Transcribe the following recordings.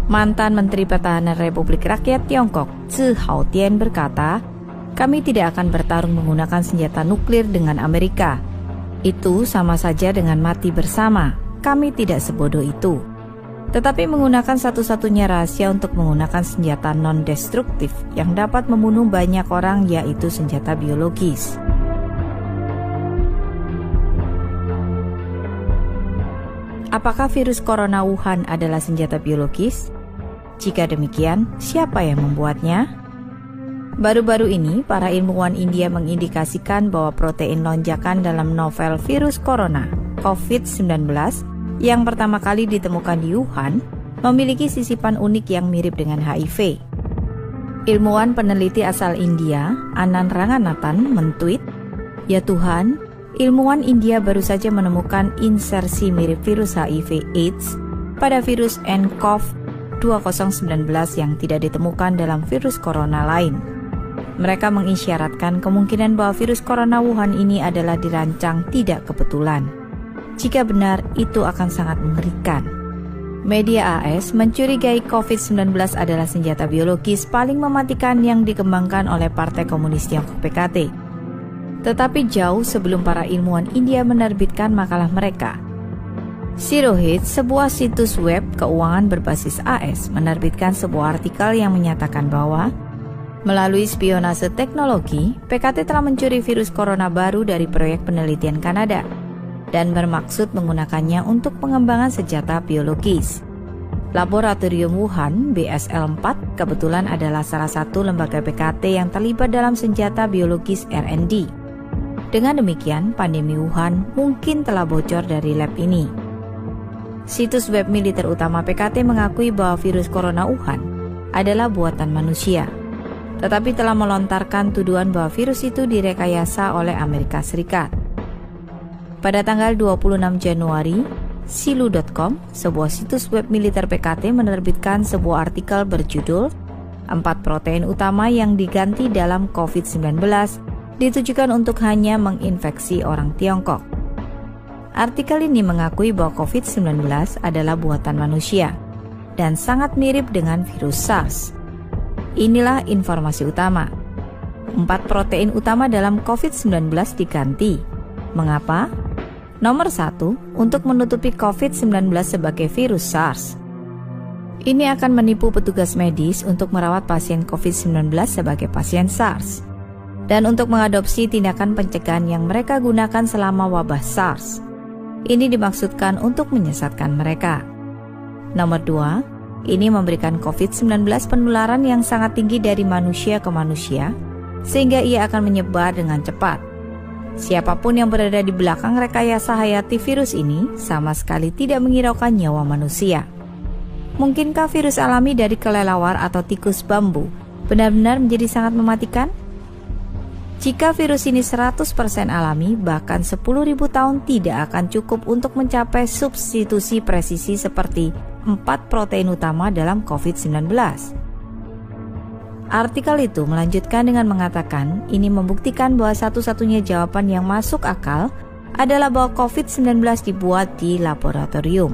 Mantan Menteri Pertahanan Republik Rakyat Tiongkok, Zhi Haotian berkata, "Kami tidak akan bertarung menggunakan senjata nuklir dengan Amerika. Itu sama saja dengan mati bersama. Kami tidak sebodoh itu. Tetapi menggunakan satu-satunya rahasia untuk menggunakan senjata non-destruktif yang dapat membunuh banyak orang, yaitu senjata biologis." Apakah virus corona Wuhan adalah senjata biologis? Jika demikian, siapa yang membuatnya? Baru-baru ini, para ilmuwan India mengindikasikan bahwa protein lonjakan dalam novel virus corona, COVID-19, yang pertama kali ditemukan di Wuhan, memiliki sisipan unik yang mirip dengan HIV. Ilmuwan peneliti asal India, Anand Ranganathan, mentweet, "Ya Tuhan, ilmuwan India baru saja menemukan insersi mirip virus HIV/AIDS pada virus nCoV 2019 yang tidak ditemukan dalam virus corona lain." Mereka mengisyaratkan kemungkinan bahwa virus corona Wuhan ini adalah dirancang tidak kebetulan. Jika benar, itu akan sangat mengerikan. Media AS mencurigai COVID-19 adalah senjata biologis paling mematikan yang dikembangkan oleh Partai Komunis Tiongkok PKT. Tetapi jauh sebelum para ilmuwan India menerbitkan makalah mereka, Zerohead, sebuah situs web keuangan berbasis AS, menerbitkan sebuah artikel yang menyatakan bahwa melalui spionase teknologi, PKT telah mencuri virus corona baru dari proyek penelitian Kanada dan bermaksud menggunakannya untuk pengembangan senjata biologis. Laboratorium Wuhan, BSL-4, kebetulan adalah salah satu lembaga PKT yang terlibat dalam senjata biologis R&D. Dengan demikian, pandemi Wuhan mungkin telah bocor dari lab ini. Situs web militer utama PKT mengakui bahwa virus corona Wuhan adalah buatan manusia, tetapi telah melontarkan tuduhan bahwa virus itu direkayasa oleh Amerika Serikat. Pada tanggal 26 Januari, Silu.com, sebuah situs web militer PKT, menerbitkan sebuah artikel berjudul 4 protein utama yang diganti dalam COVID-19 ditujukan untuk hanya menginfeksi orang Tiongkok. Artikel ini mengakui bahwa COVID-19 adalah buatan manusia dan sangat mirip dengan virus SARS. Inilah informasi utama. 4 protein utama dalam COVID-19 diganti. Mengapa? Nomor 1, untuk menutupi COVID-19 sebagai virus SARS. Ini akan menipu petugas medis untuk merawat pasien COVID-19 sebagai pasien SARS, dan untuk mengadopsi tindakan pencegahan yang mereka gunakan selama wabah SARS. Ini dimaksudkan untuk menyesatkan mereka. Nomor 2, ini memberikan COVID-19 penularan yang sangat tinggi dari manusia ke manusia, sehingga ia akan menyebar dengan cepat. Siapapun yang berada di belakang rekayasa hayati virus ini sama sekali tidak menghiraukan nyawa manusia. Mungkinkah virus alami dari kelelawar atau tikus bambu benar-benar menjadi sangat mematikan? Jika virus ini 100% alami, bahkan 10.000 tahun tidak akan cukup untuk mencapai substitusi presisi seperti 4 protein utama dalam COVID-19. Artikel itu melanjutkan dengan mengatakan ini membuktikan bahwa satu-satunya jawaban yang masuk akal adalah bahwa COVID-19 dibuat di laboratorium.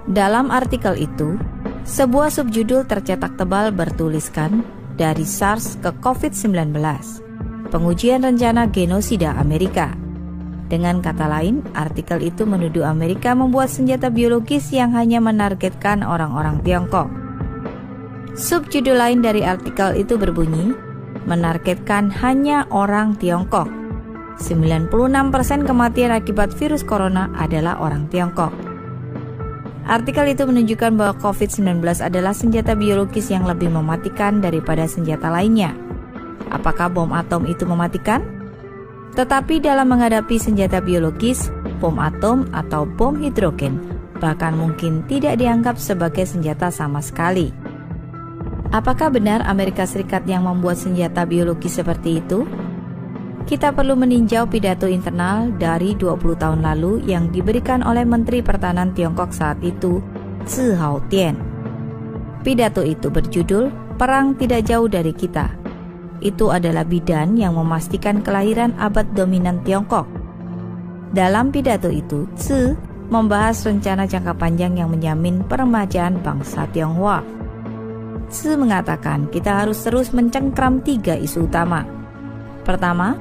Dalam artikel itu, sebuah subjudul tercetak tebal bertuliskan "Dari SARS ke COVID-19, Pengujian Rencana Genosida Amerika." Dengan kata lain, artikel itu menuduh Amerika membuat senjata biologis yang hanya menargetkan orang-orang Tiongkok. Subjudul lain dari artikel itu berbunyi, menargetkan hanya orang Tiongkok. 96% kematian akibat virus corona adalah orang Tiongkok. Artikel itu menunjukkan bahwa COVID-19 adalah senjata biologis yang lebih mematikan daripada senjata lainnya. Apakah bom atom itu mematikan? Tetapi dalam menghadapi senjata biologis, bom atom atau bom hidrogen bahkan mungkin tidak dianggap sebagai senjata sama sekali. Apakah benar Amerika Serikat yang membuat senjata biologis seperti itu? Kita perlu meninjau pidato internal dari 20 tahun lalu yang diberikan oleh Menteri Pertahanan Tiongkok saat itu, Zhi Haotian. Pidato itu berjudul "Perang Tidak Jauh Dari Kita". Itu adalah bidan yang memastikan kelahiran abad dominan Tiongkok. Dalam pidato itu, Zhi membahas rencana jangka panjang yang menjamin peremajaan bangsa Tionghoa. Tzu mengatakan kita harus terus mencengkram 3 isu utama. Pertama,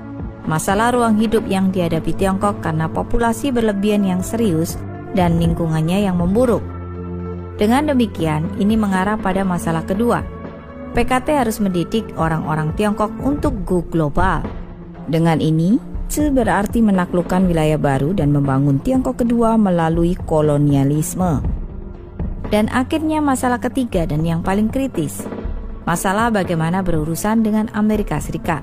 masalah ruang hidup yang dihadapi Tiongkok karena populasi berlebihan yang serius dan lingkungannya yang memburuk. Dengan demikian, ini mengarah pada masalah kedua. PKT harus mendidik orang-orang Tiongkok untuk go global. Dengan ini, Tzu berarti menaklukkan wilayah baru dan membangun Tiongkok kedua melalui kolonialisme. Dan akhirnya masalah ketiga dan yang paling kritis, masalah bagaimana berurusan dengan Amerika Serikat.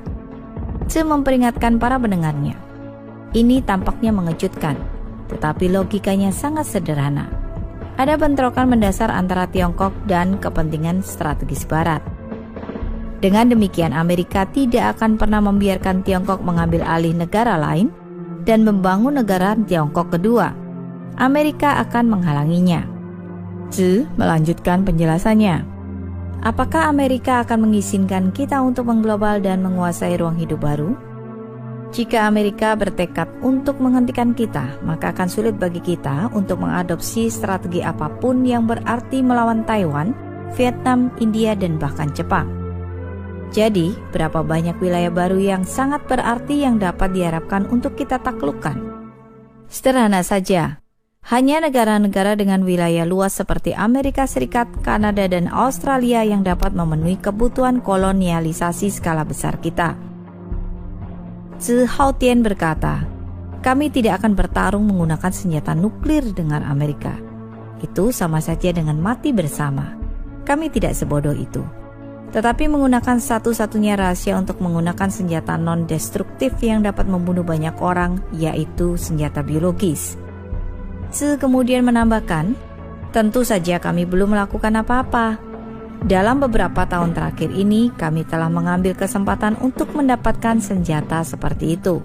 Tzu memperingatkan para pendengarnya. Ini tampaknya mengejutkan, tetapi logikanya sangat sederhana. Ada bentrokan mendasar antara Tiongkok dan kepentingan strategis Barat. Dengan demikian, Amerika tidak akan pernah membiarkan Tiongkok mengambil alih negara lain dan membangun negara Tiongkok kedua. Amerika akan menghalanginya. Tzu melanjutkan penjelasannya. Apakah Amerika akan mengizinkan kita untuk mengglobal dan menguasai ruang hidup baru? Jika Amerika bertekad untuk menghentikan kita, maka akan sulit bagi kita untuk mengadopsi strategi apapun yang berarti melawan Taiwan, Vietnam, India, dan bahkan Jepang. Jadi, berapa banyak wilayah baru yang sangat berarti yang dapat diharapkan untuk kita taklukkan? Sederhana saja, hanya negara-negara dengan wilayah luas seperti Amerika Serikat, Kanada, dan Australia yang dapat memenuhi kebutuhan kolonialisasi skala besar kita. Tzu Haotian berkata, kami tidak akan bertarung menggunakan senjata nuklir dengan Amerika. Itu sama saja dengan mati bersama. Kami tidak sebodoh itu. Tetapi menggunakan satu-satunya rahasia untuk menggunakan senjata non-destruktif yang dapat membunuh banyak orang, yaitu senjata biologis. Tzu kemudian menambahkan, tentu saja kami belum melakukan apa-apa. Dalam beberapa tahun terakhir ini, kami telah mengambil kesempatan untuk mendapatkan senjata seperti itu.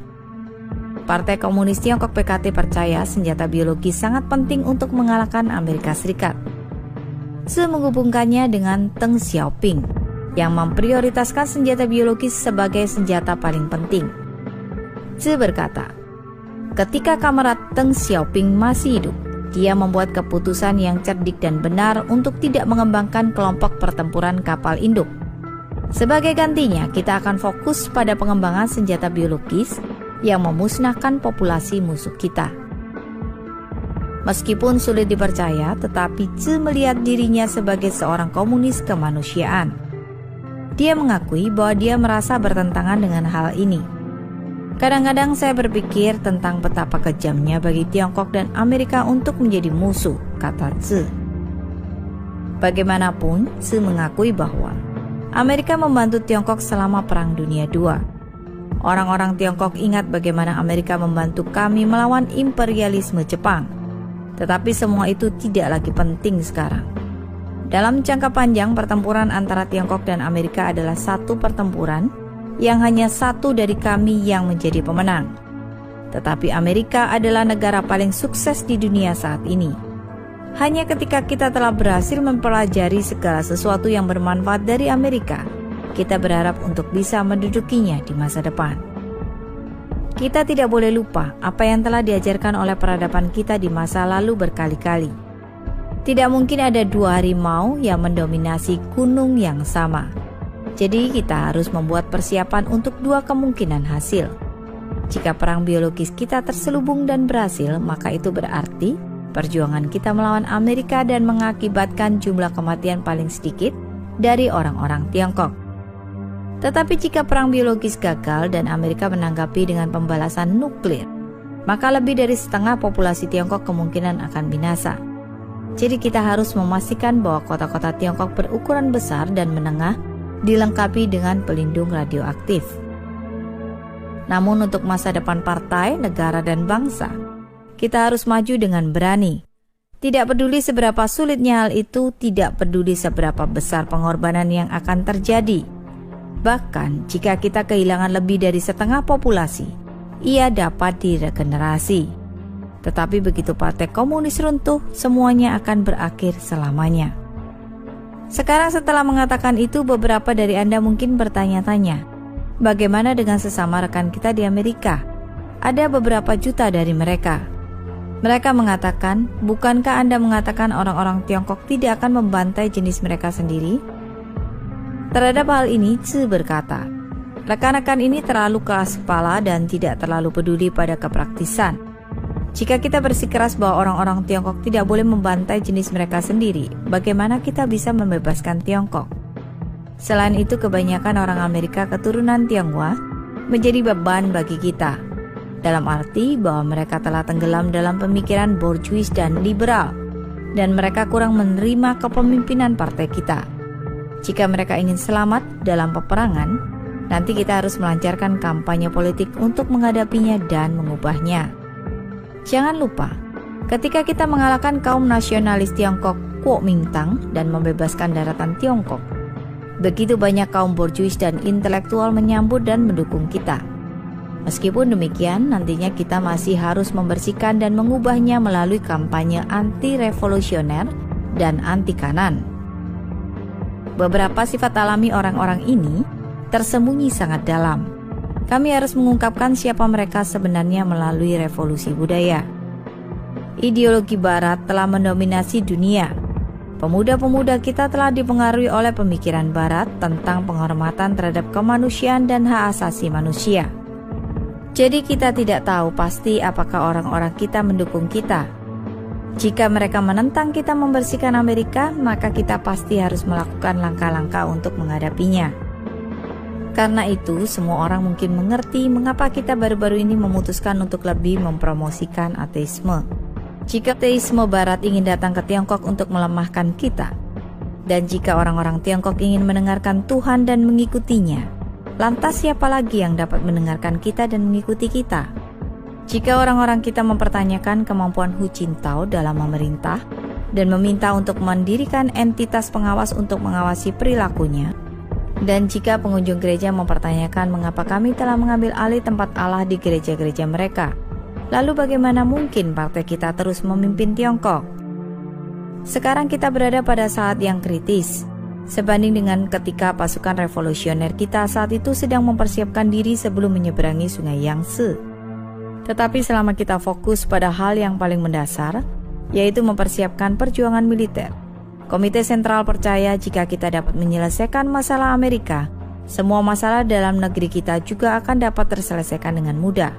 Partai Komunis Tiongkok PKT percaya senjata biologis sangat penting untuk mengalahkan Amerika Serikat. Tzu menghubungkannya dengan Deng Xiaoping, yang memprioritaskan senjata biologis sebagai senjata paling penting. Tzu berkata, ketika kamerat Deng Xiaoping masih hidup, dia membuat keputusan yang cerdik dan benar untuk tidak mengembangkan kelompok pertempuran kapal induk. Sebagai gantinya, kita akan fokus pada pengembangan senjata biologis yang memusnahkan populasi musuh kita. Meskipun sulit dipercaya, tetapi Tzu melihat dirinya sebagai seorang komunis kemanusiaan. Dia mengakui bahwa dia merasa bertentangan dengan hal ini. Kadang-kadang saya berpikir tentang betapa kejamnya bagi Tiongkok dan Amerika untuk menjadi musuh, kata Tzu. Bagaimanapun, Tzu mengakui bahwa Amerika membantu Tiongkok selama Perang Dunia II. Orang-orang Tiongkok ingat bagaimana Amerika membantu kami melawan imperialisme Jepang. Tetapi semua itu tidak lagi penting sekarang. Dalam jangka panjang, pertempuran antara Tiongkok dan Amerika adalah satu pertempuran yang hanya satu dari kami yang menjadi pemenang. Tetapi Amerika adalah negara paling sukses di dunia saat ini. Hanya ketika kita telah berhasil mempelajari segala sesuatu yang bermanfaat dari Amerika, kita berharap untuk bisa mendudukinya di masa depan. Kita tidak boleh lupa apa yang telah diajarkan oleh peradaban kita di masa lalu berkali-kali. Tidak mungkin ada 2 harimau yang mendominasi gunung yang sama. Jadi kita harus membuat persiapan untuk 2 kemungkinan hasil. Jika perang biologis kita terselubung dan berhasil, maka itu berarti perjuangan kita melawan Amerika dan mengakibatkan jumlah kematian paling sedikit dari orang-orang Tiongkok. Tetapi jika perang biologis gagal dan Amerika menanggapi dengan pembalasan nuklir, maka lebih dari setengah populasi Tiongkok kemungkinan akan binasa. Jadi kita harus memastikan bahwa kota-kota Tiongkok berukuran besar dan menengah dilengkapi dengan pelindung radioaktif. Namun untuk masa depan partai, negara, dan bangsa, kita harus maju dengan berani. Tidak peduli seberapa sulitnya hal itu, tidak peduli seberapa besar pengorbanan yang akan terjadi. Bahkan jika kita kehilangan lebih dari setengah populasi, ia dapat diregenerasi. Tetapi begitu Partai Komunis runtuh, semuanya akan berakhir selamanya. Sekarang setelah mengatakan itu, beberapa dari Anda mungkin bertanya-tanya, bagaimana dengan sesama rekan kita di Amerika? Ada beberapa juta dari mereka. Mereka mengatakan, bukankah Anda mengatakan orang-orang Tiongkok tidak akan membantai jenis mereka sendiri? Terhadap hal ini, Tzu berkata, rekan-rekan ini terlalu keras kepala dan tidak terlalu peduli pada kepraktisan. Jika kita bersikeras bahwa orang-orang Tiongkok tidak boleh membantai jenis mereka sendiri, bagaimana kita bisa membebaskan Tiongkok? Selain itu, kebanyakan orang Amerika keturunan Tionghoa menjadi beban bagi kita, dalam arti bahwa mereka telah tenggelam dalam pemikiran bourgeois dan liberal, dan mereka kurang menerima kepemimpinan partai kita. Jika mereka ingin selamat dalam peperangan, nanti kita harus melancarkan kampanye politik untuk menghadapinya dan mengubahnya. Jangan lupa, ketika kita mengalahkan kaum nasionalis Tiongkok Kuomintang dan membebaskan daratan Tiongkok, begitu banyak kaum bourgeois dan intelektual menyambut dan mendukung kita. Meskipun demikian, nantinya kita masih harus membersihkan dan mengubahnya melalui kampanye anti-revolusioner dan anti-kanan. Beberapa sifat alami orang-orang ini tersembunyi sangat dalam. Kami harus mengungkapkan siapa mereka sebenarnya melalui revolusi budaya. Ideologi Barat telah mendominasi dunia. Pemuda-pemuda kita telah dipengaruhi oleh pemikiran Barat tentang penghormatan terhadap kemanusiaan dan hak asasi manusia. Jadi kita tidak tahu pasti apakah orang-orang kita mendukung kita. Jika mereka menentang kita membersihkan Amerika, maka kita pasti harus melakukan langkah-langkah untuk menghadapinya. Karena itu, semua orang mungkin mengerti mengapa kita baru-baru ini memutuskan untuk lebih mempromosikan ateisme. Jika ateisme Barat ingin datang ke Tiongkok untuk melemahkan kita, dan jika orang-orang Tiongkok ingin mendengarkan Tuhan dan mengikutinya, lantas siapa lagi yang dapat mendengarkan kita dan mengikuti kita? Jika orang-orang kita mempertanyakan kemampuan Hu Jintao dalam memerintah dan meminta untuk mendirikan entitas pengawas untuk mengawasi perilakunya, dan jika pengunjung gereja mempertanyakan mengapa kami telah mengambil alih tempat Allah di gereja-gereja mereka, lalu bagaimana mungkin partai kita terus memimpin Tiongkok? Sekarang kita berada pada saat yang kritis, sebanding dengan ketika pasukan revolusioner kita saat itu sedang mempersiapkan diri sebelum menyeberangi sungai Yangtze. Tetapi selama kita fokus pada hal yang paling mendasar, yaitu mempersiapkan perjuangan militer, Komite Sentral percaya jika kita dapat menyelesaikan masalah Amerika, semua masalah dalam negeri kita juga akan dapat terselesaikan dengan mudah.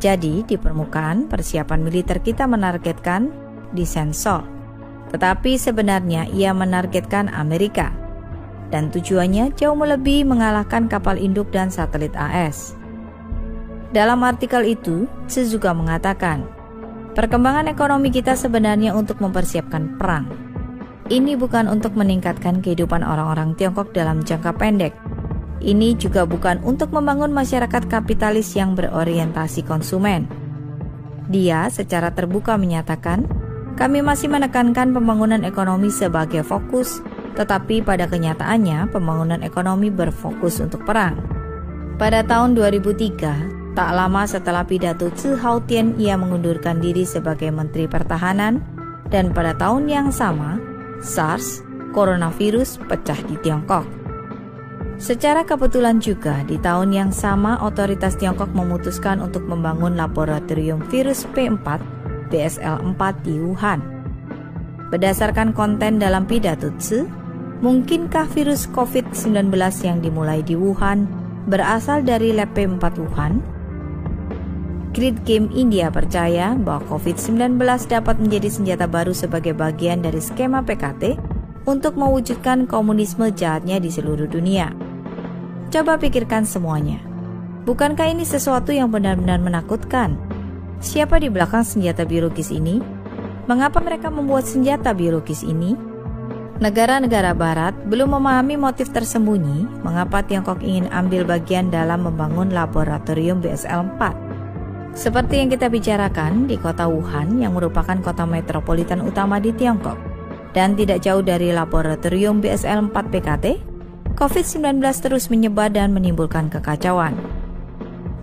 Jadi, di permukaan, persiapan militer kita menargetkan disensor. Tetapi sebenarnya ia menargetkan Amerika. Dan tujuannya jauh melebihi mengalahkan kapal induk dan satelit AS. Dalam artikel itu, Tzu juga mengatakan, perkembangan ekonomi kita sebenarnya untuk mempersiapkan perang. Ini bukan untuk meningkatkan kehidupan orang-orang Tiongkok dalam jangka pendek. Ini juga bukan untuk membangun masyarakat kapitalis yang berorientasi konsumen. Dia secara terbuka menyatakan, kami masih menekankan pembangunan ekonomi sebagai fokus, tetapi pada kenyataannya pembangunan ekonomi berfokus untuk perang. Pada tahun 2003, tak lama setelah pidato Tzu Hautian, ia mengundurkan diri sebagai Menteri Pertahanan, dan pada tahun yang sama, SARS, coronavirus, pecah di Tiongkok. Secara kebetulan juga, di tahun yang sama otoritas Tiongkok memutuskan untuk membangun laboratorium virus P4 BSL-4 di Wuhan. Berdasarkan konten dalam pidato Tzu, mungkinkah virus COVID-19 yang dimulai di Wuhan berasal dari lab P4 Wuhan? Grid Game India percaya bahwa COVID-19 dapat menjadi senjata baru sebagai bagian dari skema PKT untuk mewujudkan komunisme jahatnya di seluruh dunia. Coba pikirkan semuanya. Bukankah ini sesuatu yang benar-benar menakutkan? Siapa di belakang senjata biologis ini? Mengapa mereka membuat senjata biologis ini? Negara-negara Barat belum memahami motif tersembunyi mengapa Tiongkok ingin ambil bagian dalam membangun laboratorium BSL-4. Seperti yang kita bicarakan di kota Wuhan yang merupakan kota metropolitan utama di Tiongkok dan tidak jauh dari laboratorium BSL-4 PKT, COVID-19 terus menyebar dan menimbulkan kekacauan.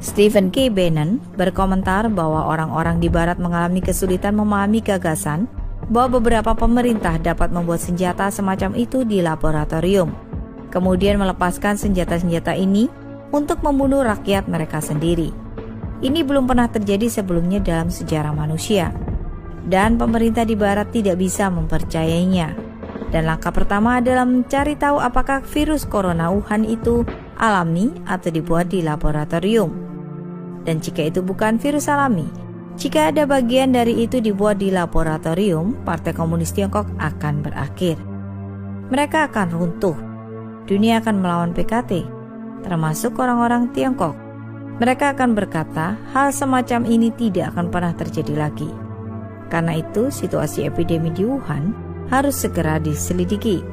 Stephen K. Bannon berkomentar bahwa orang-orang di Barat mengalami kesulitan memahami gagasan bahwa beberapa pemerintah dapat membuat senjata semacam itu di laboratorium, kemudian melepaskan senjata-senjata ini untuk membunuh rakyat mereka sendiri. Ini belum pernah terjadi sebelumnya dalam sejarah manusia, dan pemerintah di Barat tidak bisa mempercayainya. Dan langkah pertama adalah mencari tahu apakah virus corona Wuhan itu alami atau dibuat di laboratorium. Dan jika itu bukan virus alami, jika ada bagian dari itu dibuat di laboratorium, Partai Komunis Tiongkok akan berakhir. Mereka akan runtuh. Dunia akan melawan PKT, termasuk orang-orang Tiongkok. Mereka akan berkata, hal semacam ini tidak akan pernah terjadi lagi. Karena itu, situasi epidemi di Wuhan harus segera diselidiki,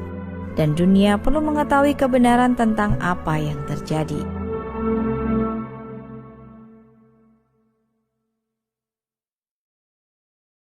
dan dunia perlu mengetahui kebenaran tentang apa yang terjadi.